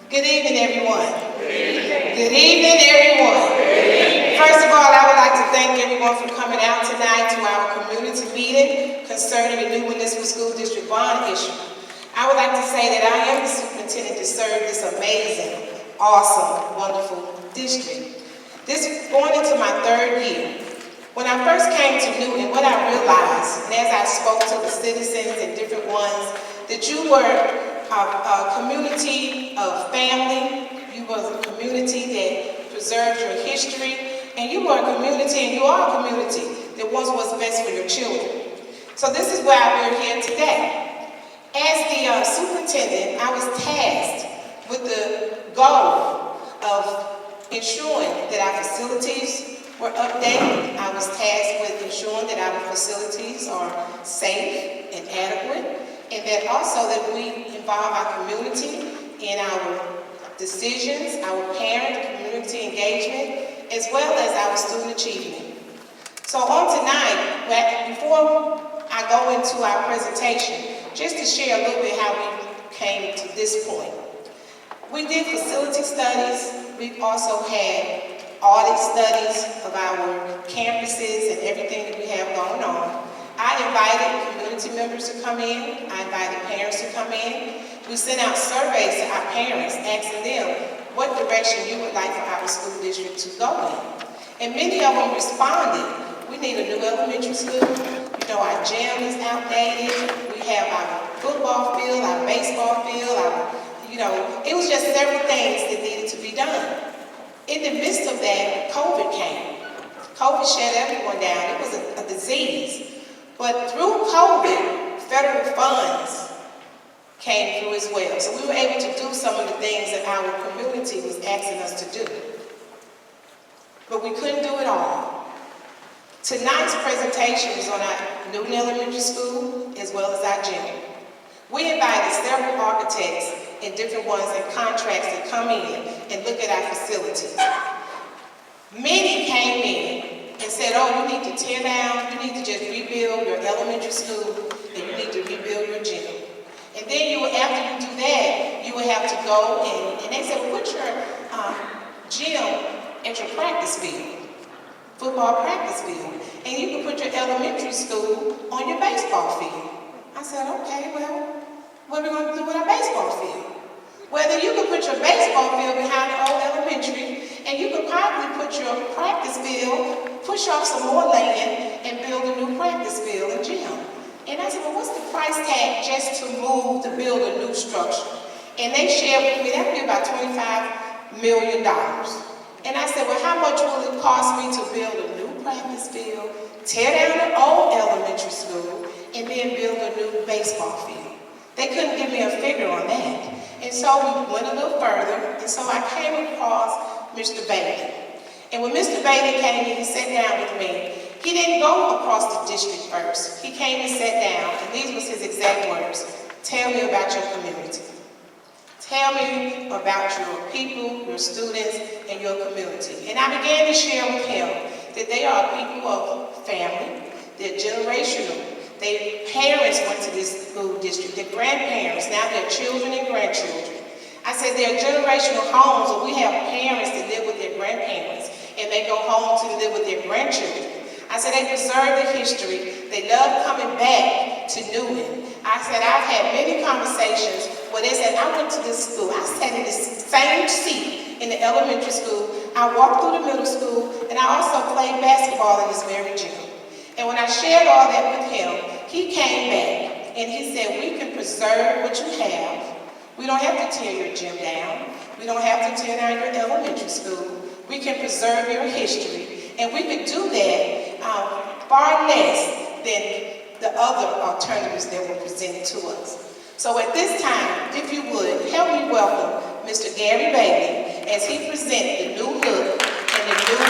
Good evening, everyone. Good evening, everyone. First of all, I would like to thank everyone for coming out tonight to our community meeting concerning the new municipal school district bond issue. I would like to say that I am the superintendent to serve this amazing, awesome, wonderful district. This is going into my third year. When I first came to Newton, what I realized, and as I spoke to the citizens and different ones, that you were a community of family, you were a community that preserved your history, and you were a community, and you are a community that wants what's best for your children. So this is why we're here today. As the superintendent, I was tasked with the goal of ensuring that our facilities were updated. I was tasked with ensuring that our facilities are safe and adequate, and that also that we involve our community in our decisions, our parent community engagement, as well as our student achievement. So on tonight, before I go into our presentation, just to share a little bit how we came to this point. We did facility studies. We've also had audit studies of our campuses and everything that we have going on. I invited community members to come in. I invited parents to come in. We sent out surveys to our parents, asking them what direction you would like for our school district to go in. And many of them responded. We need a new elementary school. You know, our gym is outdated. We have our football field, our baseball field, it was just several things that needed to be done. In the midst of that, COVID came. COVID shut everyone down. It was a disease. But through COVID, federal funds came through as well. So we were able to do some of the things that our community was asking us to do. But we couldn't do it all. Tonight's presentation is on our Newton Elementary School as well as our gym. We invited several architects and different ones in contracts to come in and look at our facilities. Many came in and said, oh, you need to tear down, you need to just rebuild your elementary school, and you need to rebuild your gym. And then after you do that, you would have to go and they said, well, put your gym at your practice field, football practice field, and you can put your elementary school on your baseball field. I said, okay, well, what are we going to do with our baseball field? Whether you could put your baseball field behind the old elementary, and you could probably put your practice field, push off some more land, and build a new practice field and gym. And I said, well, what's the price tag just to build a new structure? And they shared with me, that would be about $25 million. And I said, well, how much will it cost me to build a new practice field, tear down the old elementary school, and then build a new baseball field? They couldn't give me a figure on that. And so we went a little further, and so I came across Mr. Bailey. And when Mr. Bailey came in, he sat down with me. He didn't go across the district first. He came and sat down, and these was his exact words. Tell me about your community. Tell me about your people, your students, and your community. And I began to share with him that they are people of family, they're generational. Their parents went to this school district, their grandparents, now their children and grandchildren. I said they're generational homes where we have parents that live with their grandparents and they go home to live with their grandchildren. I said they preserve the history. They love coming back to Newton. I said I've had many conversations where they said I went to this school. I sat in the same seat in the elementary school. I walked through the middle school and I also played basketball in this very gym. And when I shared all that with him, he came back and he said, we can preserve what you have. We don't have to tear your gym down. We don't have to tear down your elementary school. We can preserve your history. And we could do that far less than the other alternatives that were presented to us. So at this time, if you would, help me welcome Mr. Gary Bailey as he presents the new look and the new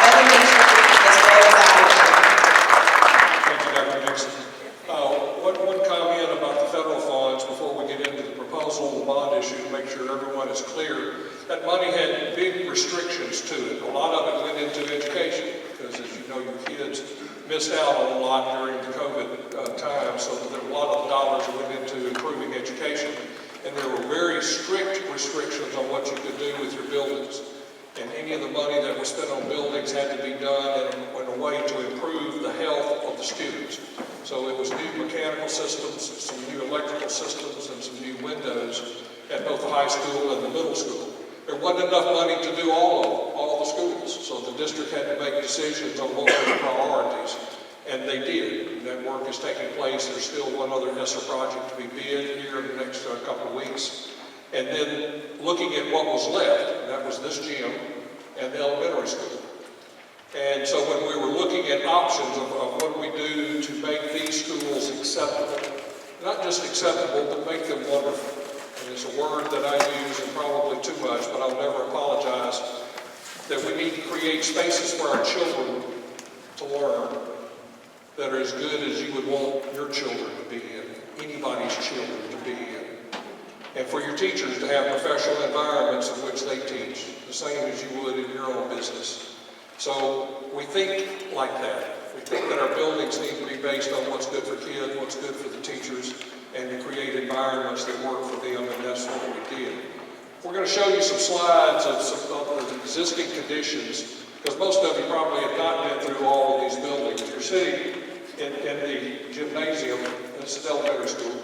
elementary as well as our gym. Dr. Nickson. One comment about the federal funds before we get into the proposal, the bond issue, to make sure everyone is clear. That money had big restrictions to it. A lot of it went into education because, as you know, your kids missed out on a lot during the COVID time, so there were a lot of dollars that went into improving education. and there were very strict restrictions on what you could do with your buildings. And any of the money that was spent on buildings had to be done in a way to improve the health of the students. So it was new mechanical systems, some new electrical systems, and some new windows at both the high school and the middle school. There wasn't enough money to do all the schools, so the district had to make decisions on what were the priorities, and they did. That work is taking place. There's still one other ESSER project to be bid here in the next couple of weeks. And then looking at what was left, and that was this gym and the elementary school. And so when we were looking at options of what do we do to make these schools acceptable, not just acceptable, but make them wonderful. And it's a word that I use and probably too much, but I'll never apologize, that we need to create spaces for our children to learn that are as good as you would want your children to be in, anybody's children to be in. And for your teachers to have professional environments in which they teach, the same as you would in your own business. So we think like that. We think that our buildings need to be based on what's good for kids, what's good for the teachers, and to create environments that work for them, and that's what we did. We're going to show you some slides of the existing conditions, because most of you probably have not been through all of these buildings. You're sitting in the gymnasium, this is elementary school.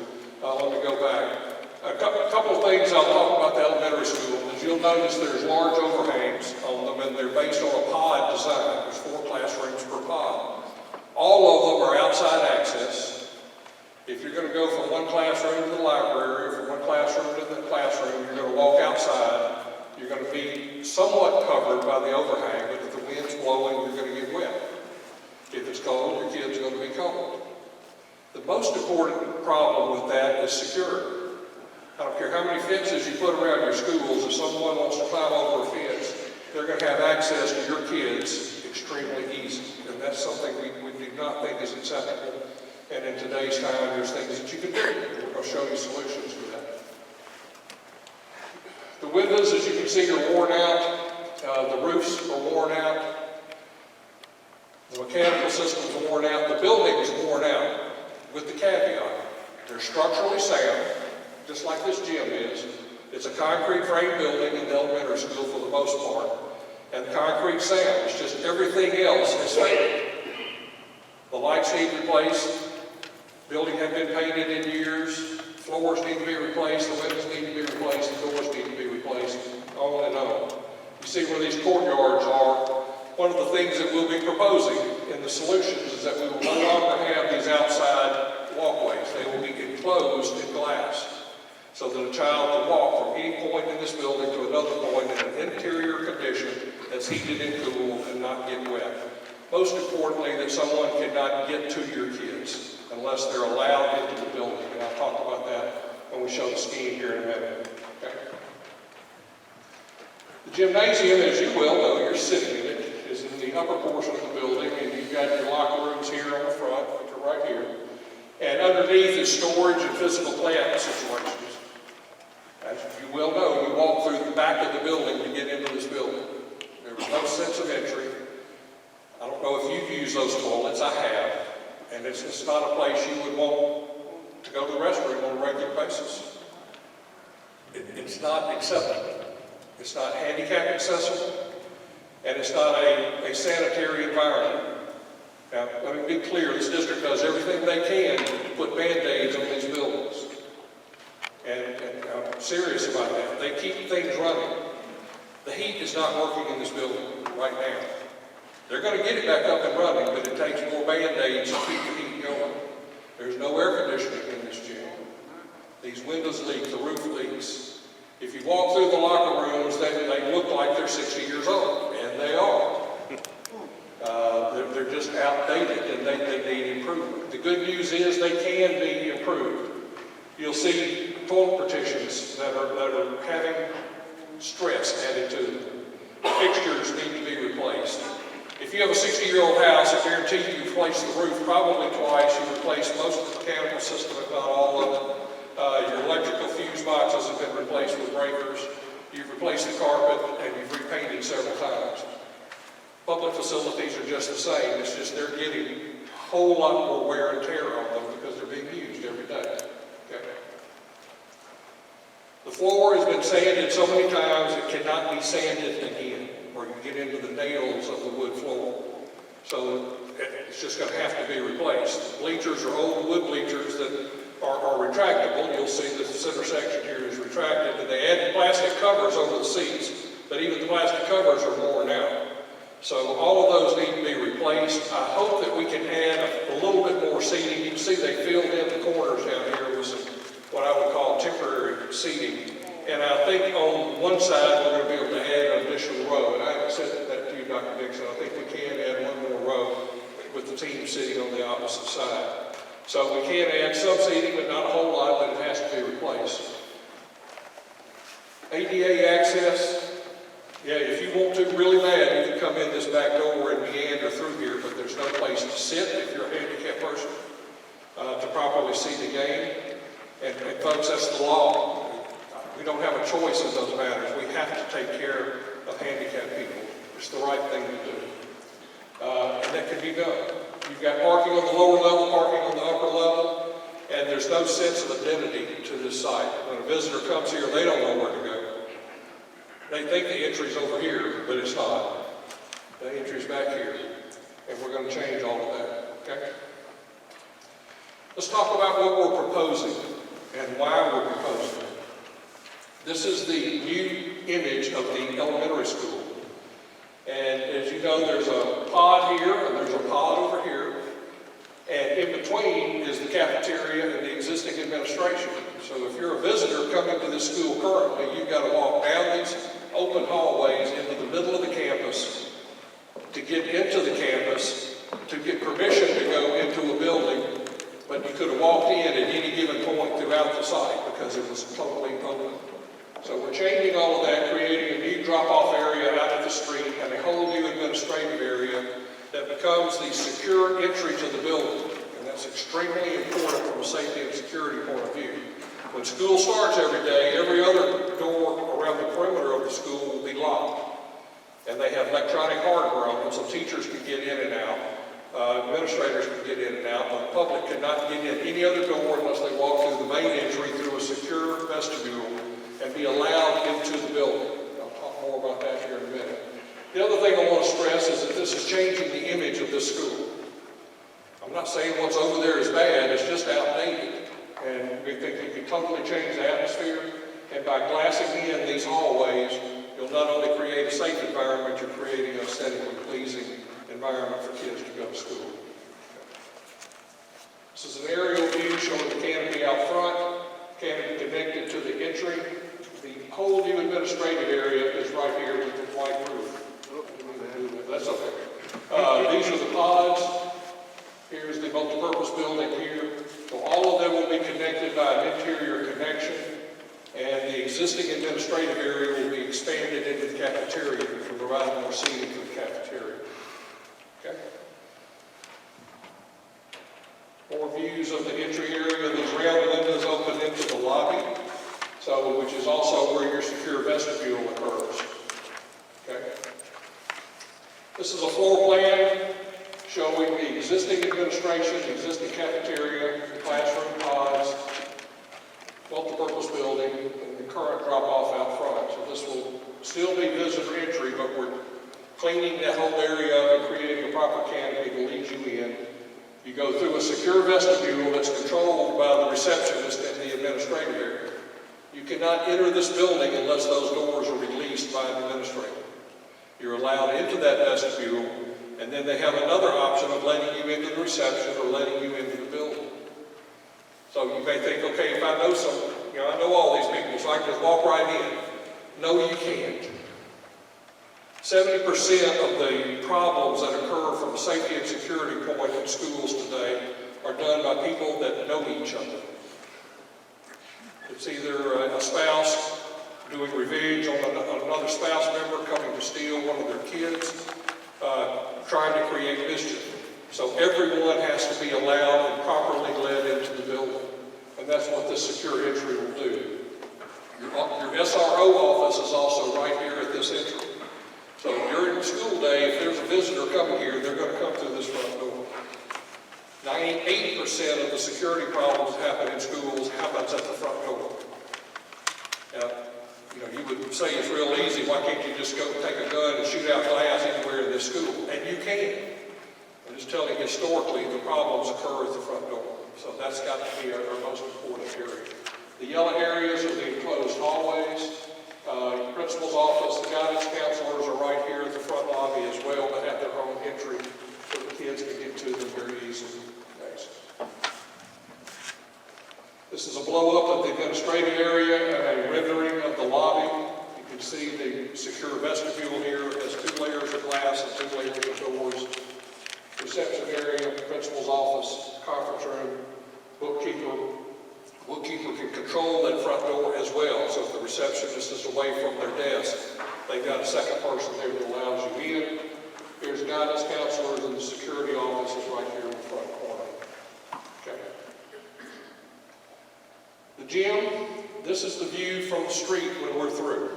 Let me go back. A couple of things I'll talk about the elementary school is you'll notice there's large overhangs on them, and they're based on a pod design. There's 4 classrooms per pod. All of them are outside access. If you're going to go from one classroom to the library, or from one classroom to the classroom, you're going to walk outside. You're going to be somewhat covered by the overhang, but if the wind's blowing, you're going to get wet. If it's cold, your kid's going to be cold. The most important problem with that is security. I don't care how many fences you put around your schools, if someone wants to climb over a fence, they're going to have access to your kids extremely easy. And that's something we do not think is acceptable. And in today's time, there's things that you can do. We're going to show you solutions for that. The windows, as you can see, are worn out. The roofs are worn out. The mechanical system's worn out. The building is worn out, with the caveat. They're structurally sound, just like this gym is. It's a concrete frame building in the elementary school for the most part. And concrete sound, it's just everything else is faded. The lights need replaced. Building hadn't been painted in years. Floors need to be replaced. The windows need to be replaced. The doors need to be replaced. On and on. You see where these courtyards are. One of the things that we'll be proposing in the solutions is that we will no longer have these outside walkways. They will be enclosed in glass, so that a child can walk from any point in this building to another point in an interior condition that's heated and cool and not get wet. Most importantly, that someone cannot get to your kids unless they're allowed into the building. And I'll talk about that when we show the scheme here in a minute. Okay. The gymnasium, as you well know, you're sitting in it, is in the upper portion of the building, and you've got your locker rooms here on the front, which are right here. And underneath is storage and physical plant situations. As you well know, you walk through the back of the building to get into this building. There was no sense of entry. I don't know if you've used those toilets. I have. And it's not a place you would want to go to the restroom on a regular basis. It's not acceptable. It's not handicap accessible. And it's not a sanitary environment. Now, let me be clear, this district does everything they can to put Band-Aids on these buildings. And I'm serious about that. They keep things running. The heat is not working in this building right now. They're going to get it back up and running, but it takes more Band-Aids to keep the heat going. There's no air conditioning in this gym. These windows leak, the roof leaks. If you walk through the locker rooms, they look like they're 60 years old, and they are. They're just outdated, and they need improvement. The good news is they can be improved. You'll see toilet partitions that are having stress added to them. Fixtures need to be replaced. If you have a 60-year-old house, I guarantee you replace the roof probably twice. You replace most of the mechanical system, if not all of it. Your electrical fuse boxes have been replaced with breakers. You've replaced the carpet, and you've repainted several times. Public facilities are just the same. It's just they're getting a whole lot more wear and tear on them because they're being used every day. Okay. floor has been sanded so many times it cannot be sanded again, or you get into the nails of the wood floor. So it's just going to have to be replaced. Bleachers are old wood bleachers that are retractable. You'll see the center section here is retracted, and they added plastic covers over the seats, but even the plastic covers are worn out. So all of those need to be replaced. I hope that we can add a little bit more seating. You can see they filled in the corners down here with some, what I would call temporary seating. And I think on one side we're going to be able to add an additional row. And I haven't said that to you, Dr. Nickson. I think we can add one more row with the team sitting on the opposite side. So we can add some seating, but not a whole lot, but it has to be replaced. ADA access. Yeah, if you want to really bad, you can come in this back door and meander through here, but there's no place to sit if you're a handicapped person to properly see the game. And folks, that's the law. We don't have a choice in those matters. We have to take care of handicapped people. It's the right thing to do. And that can be done. You've got parking on the lower level, parking on the upper level, and there's no sense of identity to this site. When a visitor comes here, they don't know where to go. They think the entry's over here, but it's not. The entry's back here, and we're going to change all of that, okay? Let's talk about what we're proposing and why we're proposing it. This is the new image of the elementary school. And as you know, there's a pod here, and there's a pod over here. And in between is the cafeteria and the existing administration. So if you're a visitor coming to this school currently, you've got to walk down these open hallways into the middle of the campus to get into the campus, to get permission to go into a building, but you could have walked in at any given point throughout the site because it was totally open. So we're changing all of that, creating a new drop-off area out of the street and a whole new administrative area that becomes the secure entry to the building. And that's extremely important from a safety and security point of view. When school starts every day, every other door around the perimeter of the school will be locked. And they have electronic hardware on them so teachers can get in and out. Administrators can get in and out, but the public cannot get in any other door unless they walk through the main entry through a secure vestibule and be allowed into the building. I'll talk more about that here in a minute. The other thing I want to stress is that this is changing the image of this school. I'm not saying what's over there is bad, it's just outdated. And we think you can totally change the atmosphere. And by glassing in these hallways, you'll not only create a safe environment, you're creating an aesthetically pleasing environment for kids to go to school. This is an aerial view showing the canopy out front, canopy connected to the entry. The whole new administrative area is right here with the white roof. That's okay. These are the pods. Here's the multi-purpose building here. So all of them will be connected by an interior connection, and the existing administrative area will be expanded into the cafeteria to provide more seating for the cafeteria. Okay. More views of the entry area. These round windows open into the lobby, so which is also where your secure vestibule occurs. Okay. This is a floor plan showing the existing administration, the existing cafeteria, the classroom pods, multi-purpose building, and the current drop-off out front. So this will still be visitor entry, but we're cleaning that whole area up and creating a proper canopy to lead you in. You go through a secure vestibule that's controlled by the receptionist and the administrative area. You cannot enter this building unless those doors are released by an administrator. You're allowed into that vestibule, and then they have another option of letting you into the reception or letting you into the building. So you may think, okay, if I know someone, I know all these people, so I can just walk right in. No, you can't. 70% of the problems that occur from a safety and security point in schools today are done by people that know each other. It's either a spouse doing revenge on another spouse member, coming to steal one of their kids, trying to create mischief. So everyone has to be allowed and properly led into the building. And that's what this secure entry will do. Your SRO office is also right here at this entry. So during the school day, if there's a visitor coming here, they're going to come through this front door. 80% of the security problems that happen in schools happens at the front door. Now, you know, you would say it's real easy. Why can't you just go take a gun and shoot out glass anywhere in this school? And you can. I'm just telling you, historically, the problems occur at the front door. So that's got to be our most important area. The yellow areas are the enclosed hallways. Your principal's office, the guidance counselors are right here at the front lobby as well, but have their own entry so the kids can get to them very easily. Next. This is a blow-up of the administrative area and a rendering of the lobby. You can see the secure vestibule here. It has 2 layers of glass and 2 layers of doors. Reception area, principal's office, conference room, bookkeeper. Bookkeeper can control that front door as well. So if the receptionist is away from their desk, they've got a second person there that allows you in. Here's guidance counselors, and the security office is right here in the front corner. Okay. The gym, this is the view from the street when we're through.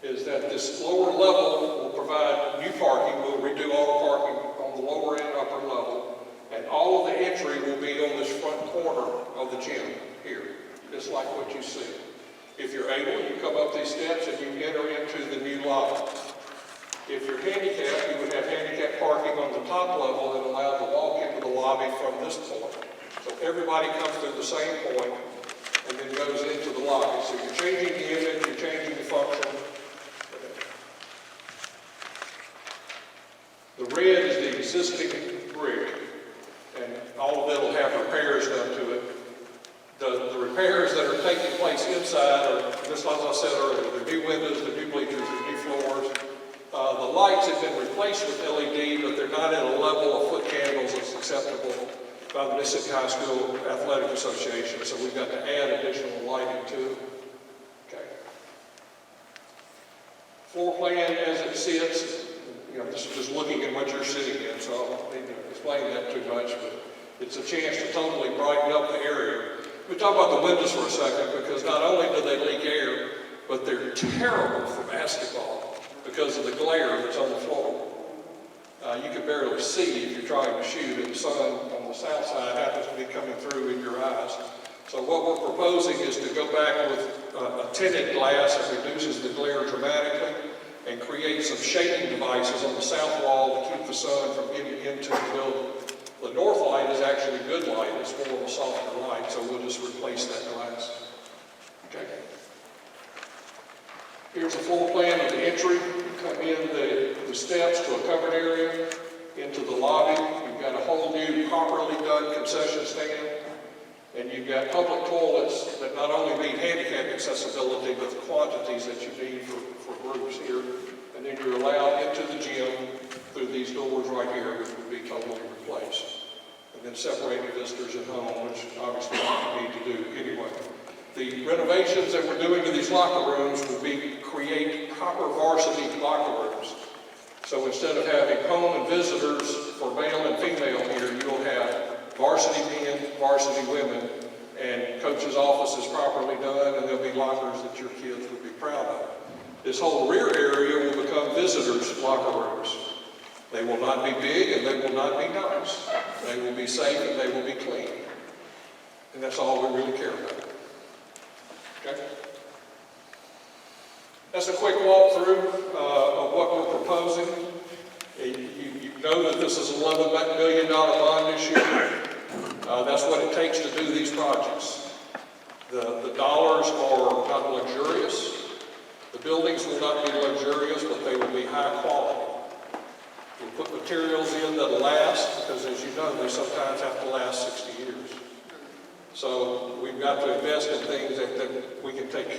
Is that this lower level will provide new parking. We'll redo all the parking on the lower and upper level. And all of the entry will be on this front corner of the gym here, just like what you see. If you're able, you come up these steps and you enter into the new lobby. If you're handicapped, you would have handicap parking on the top level that allows to walk into the lobby from this point. So everybody comes through the same point and then goes into the lobby. So you're changing the image, you're changing the function. The red is the existing brick, and all of it will have repairs done to it. The repairs that are taking place inside are, just as I said earlier, the new windows, the new bleachers, the new floors. The lights have been replaced with LED, but they're not at a level of foot candles that's acceptable by the Mississippi High School Athletic Association, so we've got to add additional lighting to it. Okay. Floor plan as it sits, you know, this is just looking at what you're sitting in, so I don't need to explain that too much, but it's a chance to totally brighten up the area. We talk about the windows for a second, because not only do they leak air, but they're terrible for basketball because of the glare that's on the floor. You can barely see if you're trying to shoot, and the sun on the south side happens to be coming through in your eyes. So what we're proposing is to go back with a tinted glass that reduces the glare dramatically, and create some shading devices on the south wall to keep the sun from getting into the building. The north light is actually good light. It's more of a softer light, so we'll just replace that glass. Okay. Here's a floor plan of the entry. You come in the steps to a covered area, into the lobby. You've got a whole new properly done concession stand, and you've got public toilets that not only meet handicap accessibility, but the quantities that you need for groups here. And then you're allowed into the gym through these doors right here, which would be totally replaced. And then separating visitors at home, which obviously you need to do anyway. The renovations that we're doing to these locker rooms would be create proper varsity locker rooms. So instead of having home and visitors for male and female here, you'll have varsity men, varsity women, and coach's office is properly done, and there'll be lockers that your kids would be proud of. This whole rear area will become visitors' locker rooms. They will not be big and they will not be nice. They will be safe and they will be clean. And that's all we really care about. Okay? That's a quick walkthrough of what we're proposing. You know that this is an $11 million bond issue. That's what it takes to do these projects. The dollars are not luxurious. The buildings will not be luxurious, but they will be high quality. We'll put materials in that'll last, because as you know, they sometimes have to last 60 years. So we've got to invest in things that we can take